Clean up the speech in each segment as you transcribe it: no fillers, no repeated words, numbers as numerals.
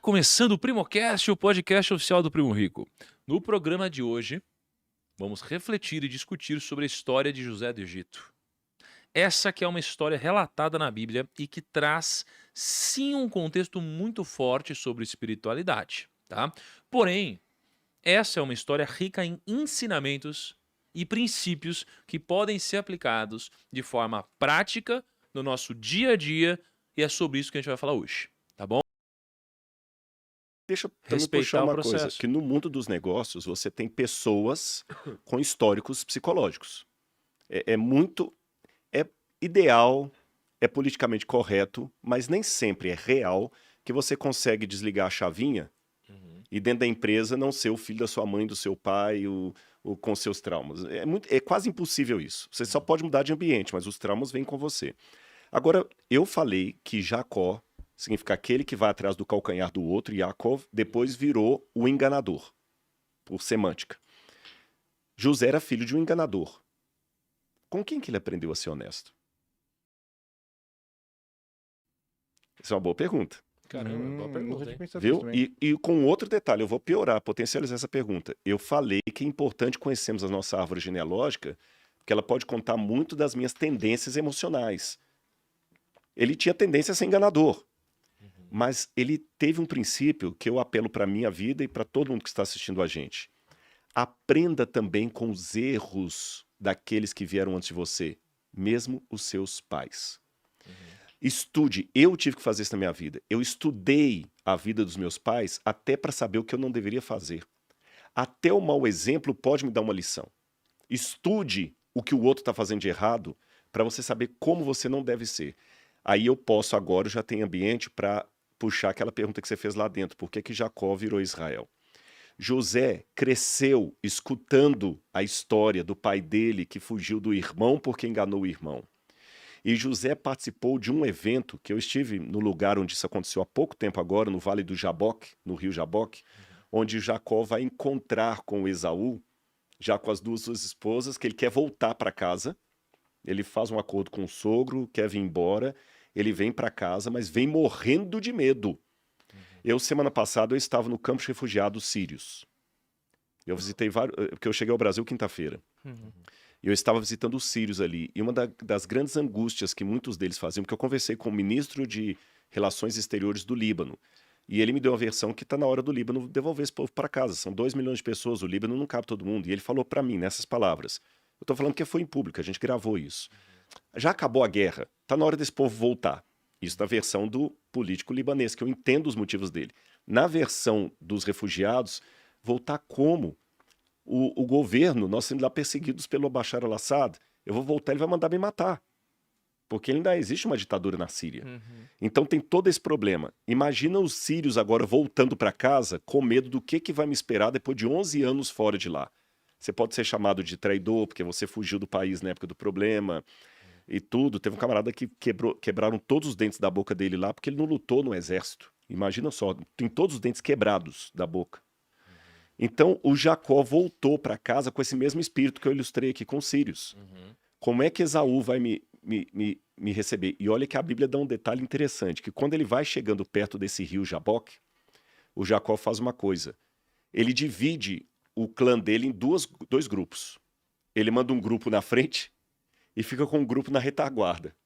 começando o Primocast, o podcast oficial do Primo Rico. No programa de hoje, vamos refletir e discutir sobre a história de José do Egito. Essa que é uma história relatada na Bíblia e que traz, sim, um contexto muito forte sobre espiritualidade, tá? Porém, essa é uma história rica em ensinamentos e princípios que podem ser aplicados de forma prática no nosso dia a dia, e é sobre isso que a gente vai falar hoje, tá bom? Deixa eu também puxar Respeitar o uma coisa, processo. que no mundo dos negócios você tem pessoas com históricos psicológicos. É muito, é ideal, é politicamente correto, mas nem sempre é real que você consegue desligar a chavinha e dentro da empresa não ser o filho da sua mãe, do seu pai, com seus traumas. É quase impossível isso. Você só pode mudar de ambiente, mas os traumas vêm com você. Agora, eu falei que Jacó significa aquele que vai atrás do calcanhar do outro, e Yaakov depois virou o enganador, por semântica. José era filho de um enganador. Com quem que ele aprendeu a ser honesto? Essa é uma boa pergunta, Caramba, boa Nunca pergunta, tinha hein? pensado nisso viu? também. E com outro detalhe, eu vou piorar, potencializar essa pergunta. Eu falei que é importante conhecermos a nossa árvore genealógica, porque ela pode contar muito das minhas tendências emocionais. Ele tinha tendência a ser enganador. Mas ele teve um princípio que eu apelo para a minha vida e para todo mundo que está assistindo a gente. Aprenda também com os erros daqueles que vieram antes de você, mesmo os seus pais. Estude. Eu tive que fazer isso na minha vida. Eu estudei a vida dos meus pais até para saber o que eu não deveria fazer. Até o mau exemplo pode me dar uma lição. Estude o que o outro está fazendo de errado para você saber como você não deve ser. Aí eu posso agora, eu já tenho ambiente para puxar aquela pergunta que você fez lá dentro. Por que que Jacó virou Israel? José cresceu escutando a história do pai dele que fugiu do irmão porque enganou o irmão. E José participou de um evento que eu estive no lugar onde isso aconteceu há pouco tempo agora, no Vale do Jaboque, no rio Jaboque, onde Jacó vai encontrar com Esaú, já com as suas esposas, que ele quer voltar para casa. Ele faz um acordo com o sogro, quer vir embora. Ele vem para casa, mas vem morrendo de medo. Semana passada, eu estava no campo de refugiados sírios. Eu visitei vários, porque eu cheguei ao Brasil quinta-feira. Eu estava visitando os sírios ali. E uma das grandes angústias que muitos deles faziam, porque eu conversei com o ministro de Relações Exteriores do Líbano. E ele me deu a versão que está na hora do Líbano devolver esse povo para casa. São 2 milhões de pessoas, o Líbano não cabe todo mundo. E ele falou para mim, nessas palavras. Eu estou falando que foi em público, a gente gravou isso. Já acabou a guerra, está na hora desse povo voltar. Isso na versão do político libanês, que eu entendo os motivos dele. Na versão dos refugiados, voltar como? O governo, nós sendo lá perseguidos pelo Bashar al-Assad, eu vou voltar, ele vai mandar me matar. Porque ainda existe uma ditadura na Síria. Então tem todo esse problema. Imagina os sírios agora voltando para casa com medo do que vai me esperar depois de 11 anos fora de lá. Você pode ser chamado de traidor porque você fugiu do país na época do problema e tudo. Teve um camarada que quebraram todos os dentes da boca dele lá porque ele não lutou no exército. Imagina só, tem todos os dentes quebrados da boca. Então o Jacó voltou para casa com esse mesmo espírito que eu ilustrei aqui com os sírios. Como é que Esaú vai me receber? E olha que a Bíblia dá um detalhe interessante, que quando ele vai chegando perto desse rio Jaboque, o Jacó faz uma coisa. Ele divide o clã dele em dois grupos. Ele manda um grupo na frente e fica com um grupo na retaguarda.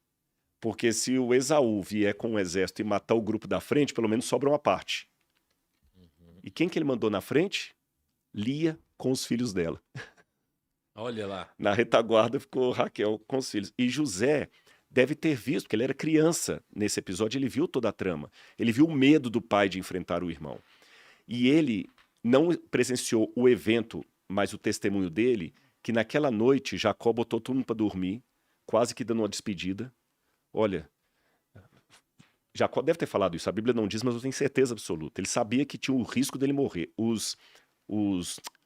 Porque se o Esaú vier com um exército e matar o grupo da frente, pelo menos sobra uma parte. E quem que ele mandou na frente? Lia com os filhos dela. Olha lá. Na retaguarda ficou Raquel com os filhos. E José deve ter visto, porque ele era criança nesse episódio, ele viu toda a trama. Ele viu o medo do pai de enfrentar o irmão. E ele não presenciou o evento, mas o testemunho dele, que naquela noite Jacó botou todo mundo para dormir, quase que dando uma despedida. Olha, Jacó deve ter falado isso, a Bíblia não diz, mas eu tenho certeza absoluta. Ele sabia que tinha o risco dele morrer.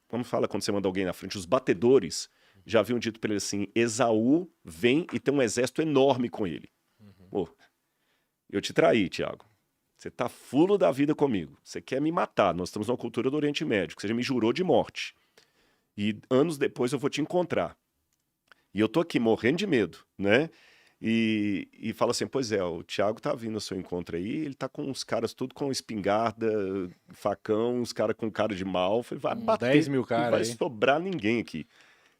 Como fala quando você manda alguém na frente? Os batedores já haviam dito para ele assim: Esaú vem e tem um exército enorme com ele. Pô, eu te traí, Tiago. Você tá fulo da vida comigo. Você quer me matar. Nós estamos numa cultura do Oriente Médio. Você já me jurou de morte. E anos depois eu vou te encontrar. E eu tô aqui morrendo de medo, né? E fala assim, pois é, o Thiago tá vindo ao seu encontro aí, ele tá com os caras tudo com espingarda, facão, os caras com cara de mal. Eu falei, vai Uns 10 bater, mil não cara vai aí. sobrar ninguém aqui.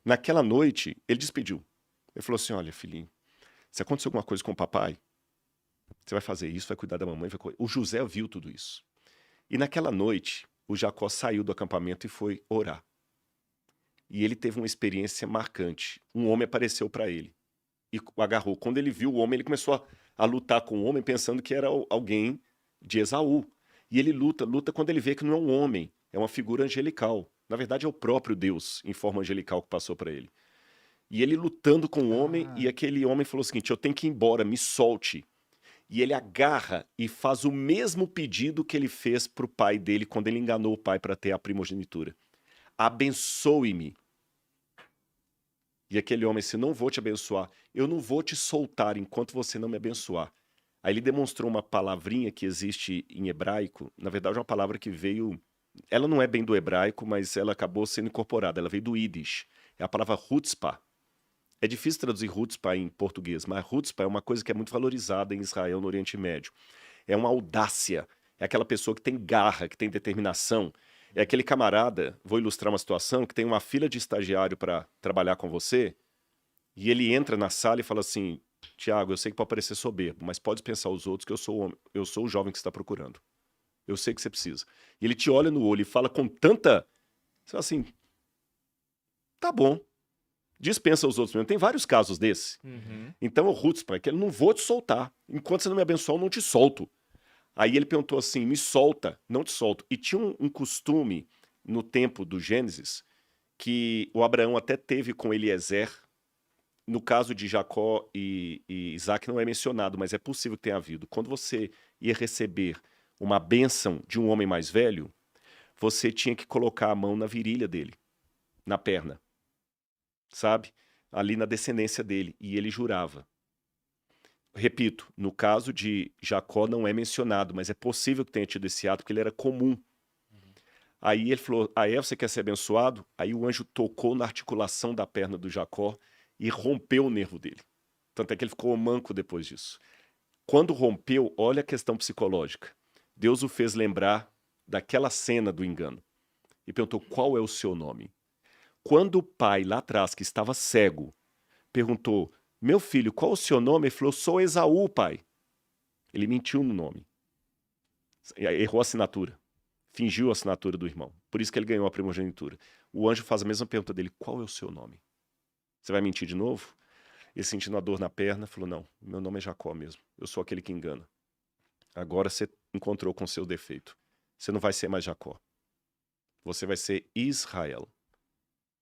Naquela noite, ele despediu. Ele falou assim, olha, filhinho, se acontecer alguma coisa com o papai, você vai fazer isso, vai cuidar da mamãe. O José viu tudo isso. E naquela noite, o Jacó saiu do acampamento e foi orar. E ele teve uma experiência marcante. Um homem apareceu para ele e o agarrou. Quando ele viu o homem, ele começou a lutar com o homem, pensando que era alguém de Esaú. E ele luta quando ele vê que não é um homem, é uma figura angelical. Na verdade, é o próprio Deus, em forma angelical, que passou para ele. E ele lutando com o homem, e aquele homem falou o seguinte, eu tenho que ir embora, me solte. E ele agarra e faz o mesmo pedido que ele fez para o pai dele, quando ele enganou o pai para ter a primogenitura. Abençoe-me. E aquele homem disse, não vou te abençoar, eu não vou te soltar enquanto você não me abençoar. Aí ele demonstrou uma palavrinha que existe em hebraico, na verdade é uma palavra que veio, ela não é bem do hebraico, mas ela acabou sendo incorporada, ela veio do Yiddish, é a palavra chutzpah. É difícil traduzir chutzpah em português, mas chutzpah é uma coisa que é muito valorizada em Israel, no Oriente Médio. É uma audácia, é aquela pessoa que tem garra, que tem determinação. É aquele camarada, vou ilustrar uma situação, que tem uma fila de estagiário para trabalhar com você, e ele entra na sala e fala assim, Tiago, eu sei que pode parecer soberbo, mas pode pensar os outros que eu sou o jovem que você está procurando. Eu sei que você precisa. E ele te olha no olho e fala com tanta... Você fala assim, tá bom. Dispensa os outros mesmo. Tem vários casos desse. Então o chutzpah é que ele não vou te soltar. Enquanto você não me abençoar, eu não te solto. Aí ele perguntou assim, me solta, não te solto. E tinha um costume no tempo do Gênesis que o Abraão até teve com Eliezer. No caso de Jacó e Isaac não é mencionado, mas é possível que tenha havido. Quando você ia receber uma bênção de um homem mais velho, você tinha que colocar a mão na virilha dele, na perna, sabe? Ali na descendência dele, e ele jurava. Repito, no caso de Jacó não é mencionado, mas é possível que tenha tido esse ato, porque ele era comum. Aí ele falou, você quer ser abençoado? Aí o anjo tocou na articulação da perna do Jacó e rompeu o nervo dele. Tanto é que ele ficou manco depois disso. Quando rompeu, olha a questão psicológica. Deus o fez lembrar daquela cena do engano. E perguntou, qual é o seu nome? Quando o pai lá atrás, que estava cego, perguntou, meu filho, qual é o seu nome? Ele falou, sou Esaú, pai. Ele mentiu no nome. Errou a assinatura. Fingiu a assinatura do irmão. Por isso que ele ganhou a primogenitura. O anjo faz a mesma pergunta dele, qual é o seu nome? Você vai mentir de novo? Ele, sentindo a dor na perna, falou, não, meu nome é Jacó mesmo. Eu sou aquele que engana. Agora você encontrou com seu defeito. Você não vai ser mais Jacó. Você vai ser Israel.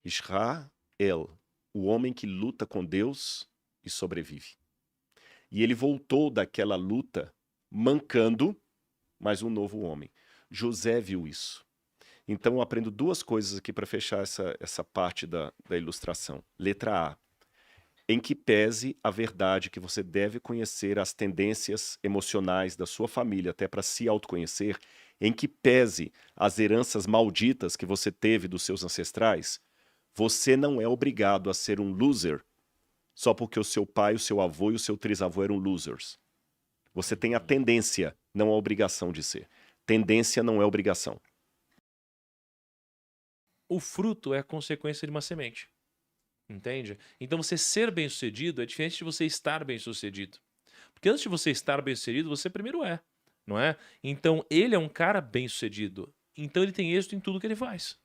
Israel, o homem que luta com Deus e sobrevive. E ele voltou daquela luta mancando, mas um novo homem. José viu isso. Então eu aprendo duas coisas aqui para fechar essa parte da ilustração. Letra A. Em que pese a verdade que você deve conhecer as tendências emocionais da sua família até para se autoconhecer, em que pese as heranças malditas que você teve dos seus ancestrais, você não é obrigado a ser um loser só porque o seu pai, o seu avô e o seu trisavô eram losers. Você tem a tendência, não a obrigação de ser. Tendência não é obrigação. O fruto é a consequência de uma semente. Entende? Então você ser bem-sucedido é diferente de você estar bem-sucedido. Porque antes de você estar bem-sucedido, você primeiro é, não é? Então ele é um cara bem-sucedido. Então ele tem êxito em tudo que ele faz.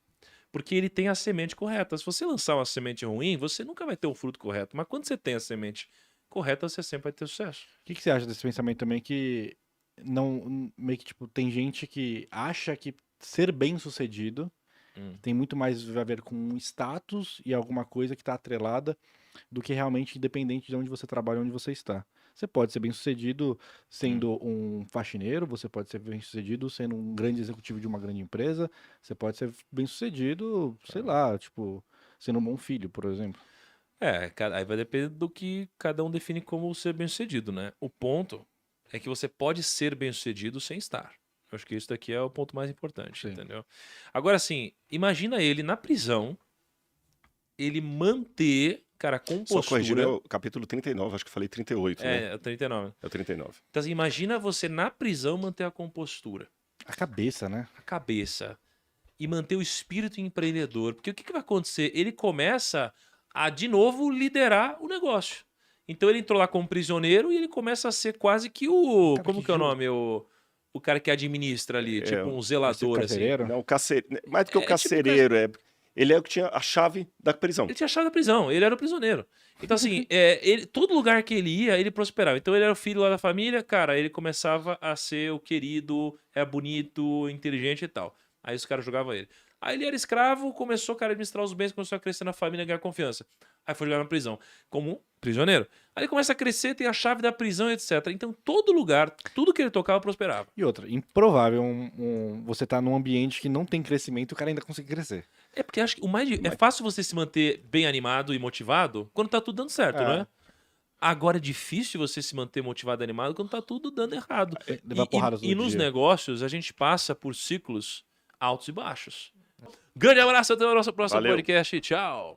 Porque ele tem a semente correta. Se você lançar uma semente ruim, você nunca vai ter um fruto correto. Mas quando você tem a semente correta, você sempre vai ter sucesso. O que você acha desse pensamento também que não meio que tipo tem gente que acha que ser bem-sucedido tem muito mais a ver com um status e alguma coisa que está atrelada do que realmente independente de onde você trabalha, onde você está. Você pode ser bem-sucedido sendo um faxineiro, você pode ser bem-sucedido sendo um grande executivo de uma grande empresa, você pode ser bem-sucedido, sei lá, tipo, sendo um bom filho, por exemplo. Aí vai depender do que cada um define como ser bem-sucedido, né? O ponto é que você pode ser bem-sucedido sem estar. Eu acho que isso daqui é o ponto mais importante, Sim. entendeu? Agora, assim, imagina ele na prisão, ele manter Cara, Só corrigindo, é compostura... o capítulo 39, acho que eu falei 38, né? É, 39. É o 39. Então, assim, imagina você na prisão manter a compostura, A cabeça, né? a cabeça e manter o espírito empreendedor. Porque o que vai acontecer? Ele começa a, de novo, liderar o negócio. Então ele entrou lá como prisioneiro e ele começa a ser quase que o... Cara, Como que é o nome? O cara que administra ali, tipo um zelador, assim. Carcereiro? Não, mais do que o tipo carcereiro, ele é o que tinha a chave da prisão. Ele tinha a chave da prisão, ele era o prisioneiro. Então, assim, todo lugar que ele ia, ele prosperava. Então, ele era o filho lá da família, cara, ele começava a ser o querido, bonito, inteligente e tal. Aí os caras jogavam ele. Aí ele era escravo, começou, cara, a administrar os bens, começou a crescer na família, ganhar confiança. Aí foi jogar na prisão, como um prisioneiro. Aí ele começa a crescer, tem a chave da prisão, etc. Então, todo lugar, tudo que ele tocava, prosperava. E outra, improvável você tá num ambiente que não tem crescimento e o cara ainda consegue crescer. É porque acho que é fácil você se manter bem animado e motivado quando tá tudo dando certo, não é? Agora é difícil você se manter motivado e animado quando tá tudo dando errado. Levar porrada todo E nos dia. negócios, a gente passa por ciclos altos e baixos. Grande abraço, até o nosso próximo Valeu. podcast. Tchau!